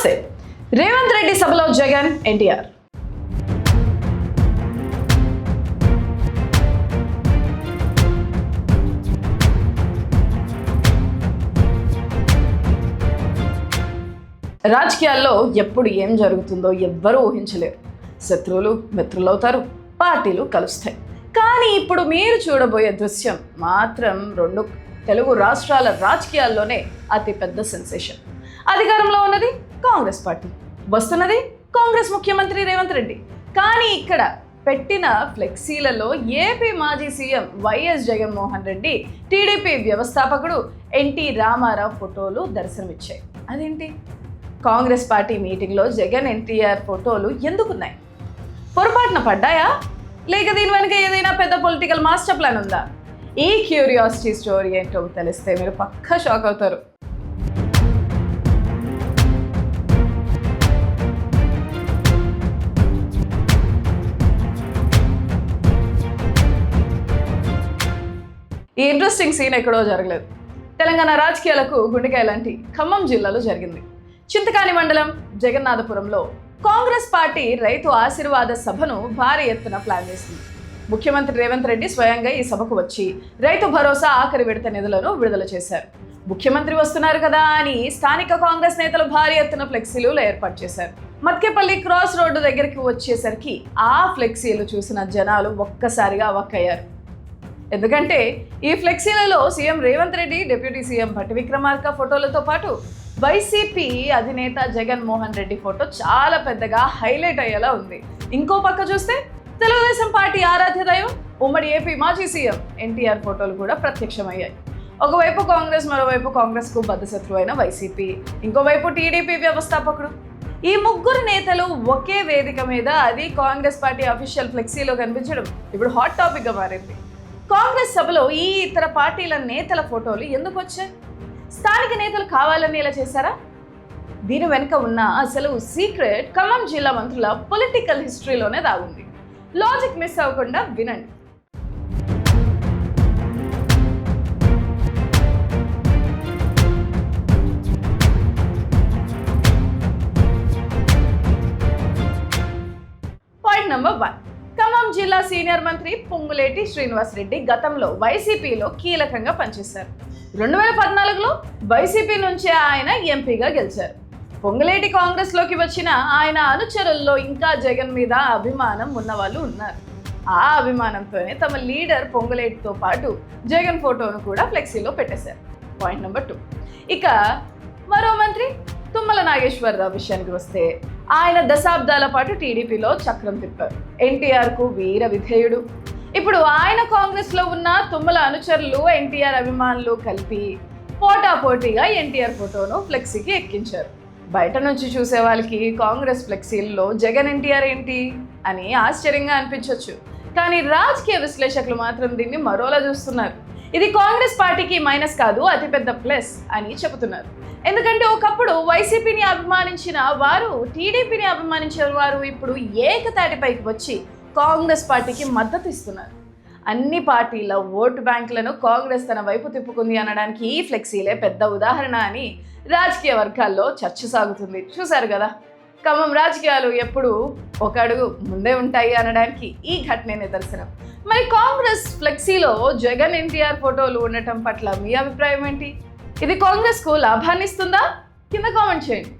నమస్తే. రేవంత్ రెడ్డి సభలో జగన్, ఎన్టీఆర్. రాజకీయాల్లో ఎప్పుడు ఏం జరుగుతుందో ఎవ్వరూ ఊహించలేరు. శత్రువులు మిత్రులవుతారు, పార్టీలు కలుస్తాయి. కానీ ఇప్పుడు మీరు చూడబోయే దృశ్యం మాత్రం రెండు తెలుగు రాష్ట్రాల రాజకీయాల్లోనే అతిపెద్ద సెన్సేషన్. అధికారంలో ఉన్నది కాంగ్రెస్ పార్టీ, వస్తున్నది కాంగ్రెస్ ముఖ్యమంత్రి రేవంత్ రెడ్డి. కానీ ఇక్కడ పెట్టిన ఫ్లెక్సీలలో ఏపీ మాజీ CM YS Jaganmohan Reddy, TDP వ్యవస్థాపకుడు ఎన్టీ రామారావు ఫోటోలు దర్శనమిచ్చాయి. అదేంటి? కాంగ్రెస్ పార్టీ మీటింగ్లో జగన్, ఎన్టీఆర్ ఫోటోలు ఎందుకున్నాయి? పొరపాటున పడ్డాయా, లేక దీని వెనుక ఏదైనా పెద్ద పొలిటికల్ మాస్టర్ ప్లాన్ ఉందా? ఈ క్యూరియాసిటీ స్టోరీ ఏంటో తెలిస్తే మీరు పక్కా షాక్ అవుతారు. ఈ ఇంట్రెస్టింగ్ సీన్ ఎక్కడో జరగలేదు. తెలంగాణ రాజకీయాలకు గుండెకాయ లాంటి ఖమ్మం జిల్లాలో జరిగింది. చింతకాని మండలం జగన్నాథపురంలో కాంగ్రెస్ పార్టీ రైతు ఆశీర్వాద సభను భారీ ఎత్తున ప్లాన్ చేసింది. ముఖ్యమంత్రి రేవంత్ రెడ్డి స్వయంగా ఈ సభకు వచ్చి రైతు భరోసా ఆఖరి విడత నిధులను విడుదల చేశారు. ముఖ్యమంత్రి వస్తున్నారు కదా అని స్థానిక కాంగ్రెస్ నేతలు భారీ ఎత్తున ఫ్లెక్సీలు ఏర్పాటు చేశారు. మత్కేపల్లి క్రాస్ రోడ్డు దగ్గరికి వచ్చేసరికి ఆ ఫ్లెక్సీలు చూసిన జనాలు ఒక్కసారిగా అవాక్కయ్యారు. ఎందుకంటే ఈ ఫ్లెక్సీలలో CM Revanth Reddy, deputy CM Bhatti Vikramarka ఫోటోలతో పాటు వైసీపీ అధినేత జగన్మోహన్ రెడ్డి ఫోటో చాలా పెద్దగా హైలైట్ అయ్యేలా ఉంది. ఇంకో పక్క చూస్తే తెలుగుదేశం పార్టీ ఆరాధ్య దైవం ఉమ్మడి ఏపీ మాజీ సీఎం ఎన్టీఆర్ ఫోటోలు కూడా ప్రత్యక్షమయ్యాయి. ఒకవైపు కాంగ్రెస్, మరోవైపు కాంగ్రెస్కు బద్ధశత్రువు అయిన వైసీపీ, ఇంకోవైపు టీడీపీ వ్యవస్థాపకుడు. ఈ ముగ్గురు నేతలు ఒకే వేదిక మీద, అది కాంగ్రెస్ పార్టీ అఫీషియల్ ఫ్లెక్సీలో కనిపించడం ఇప్పుడు హాట్ టాపిక్గా మారింది. కాంగ్రెస్ సభలో ఈ ఇతర పార్టీల నేతల ఫోటోలు ఎందుకు వచ్చాయి? స్థానిక నేతలు కావాలని ఇలా చేశారా? దీని వెనుక ఉన్న అసలు సీక్రెట్ ఖమ్మం జిల్లా మంత్రుల పొలిటికల్ హిస్టరీలోనే దాగుంది. లాజిక్ మిస్ అవ్వకుండా వినండి. Point number 1. ఖమ్మం జిల్లా సీనియర్ మంత్రి పొంగులేటి శ్రీనివాసరెడ్డి గతంలో వైసీపీలో కీలకంగా పనిచేశారు. 2014లో వైసీపీ నుంచే ఆయన ఎంపీగా గెలిచారు. పొంగులేటి కాంగ్రెస్లోకి వచ్చిన ఆయన అనుచరుల్లో ఇంకా జగన్ మీద అభిమానం ఉన్నవాళ్ళు ఉన్నారు. ఆ అభిమానంతోనే తమ లీడర్ పొంగులేటితో పాటు జగన్ ఫోటోను కూడా ఫ్లెక్సీలో పెట్టేశారు. Point number 2. ఇక మరో మంత్రి తుమ్మల నాగేశ్వరరావు విషయానికి వస్తే, ఆయన దశాబ్దాల పాటు టీడీపీలో చక్రం తిప్పారు. ఎన్టీఆర్కు వీర విధేయుడు. ఇప్పుడు ఆయన కాంగ్రెస్లో ఉన్న తుమ్మల అనుచరులు, ఎన్టీఆర్ అభిమానులు కలిపి పోటాపోటీగా ఎన్టీఆర్ ఫోటోను ఫ్లెక్సీకి ఎక్కించారు. బయట నుంచి చూసే వాళ్ళకి కాంగ్రెస్ ఫ్లెక్సీల్లో జగన్, ఎన్టీఆర్ ఏంటి అని ఆశ్చర్యంగా అనిపించవచ్చు. కానీ రాజకీయ విశ్లేషకులు మాత్రం దీన్ని మరోలా చూస్తున్నారు. ఇది కాంగ్రెస్ పార్టీకి మైనస్ కాదు, అతిపెద్ద ప్లస్ అని చెబుతున్నారు. ఎందుకంటే ఒకప్పుడు వైసీపీని అభిమానించిన వారు, టీడీపీని అభిమానించిన వారు ఇప్పుడు ఏకతాటిపైకి వచ్చి కాంగ్రెస్ పార్టీకి మద్దతు ఇస్తున్నారు. అన్ని పార్టీల ఓటు బ్యాంకులను కాంగ్రెస్ తన వైపు తిప్పుకుంది అనడానికి ఈ ఫ్లెక్సీలే పెద్ద ఉదాహరణ అని రాజకీయ వర్గాల్లో చర్చ సాగుతుంది. చూశారు కదా, ఖమ్మం రాజకీయాలు ఎప్పుడు ఒక అడుగు ముందే ఉంటాయి అనడానికి ఈ ఘటనే నిదర్శనం. మరి కాంగ్రెస్ ఫ్లెక్సీలో జగన్, ఎన్టీఆర్ ఫోటోలు ఉండటం పట్ల మీ అభిప్రాయం ఏంటి? ఇది కాంగ్రెస్కు లాభాన్ని ఇస్తుందా? కింద కామెంట్ చేయండి.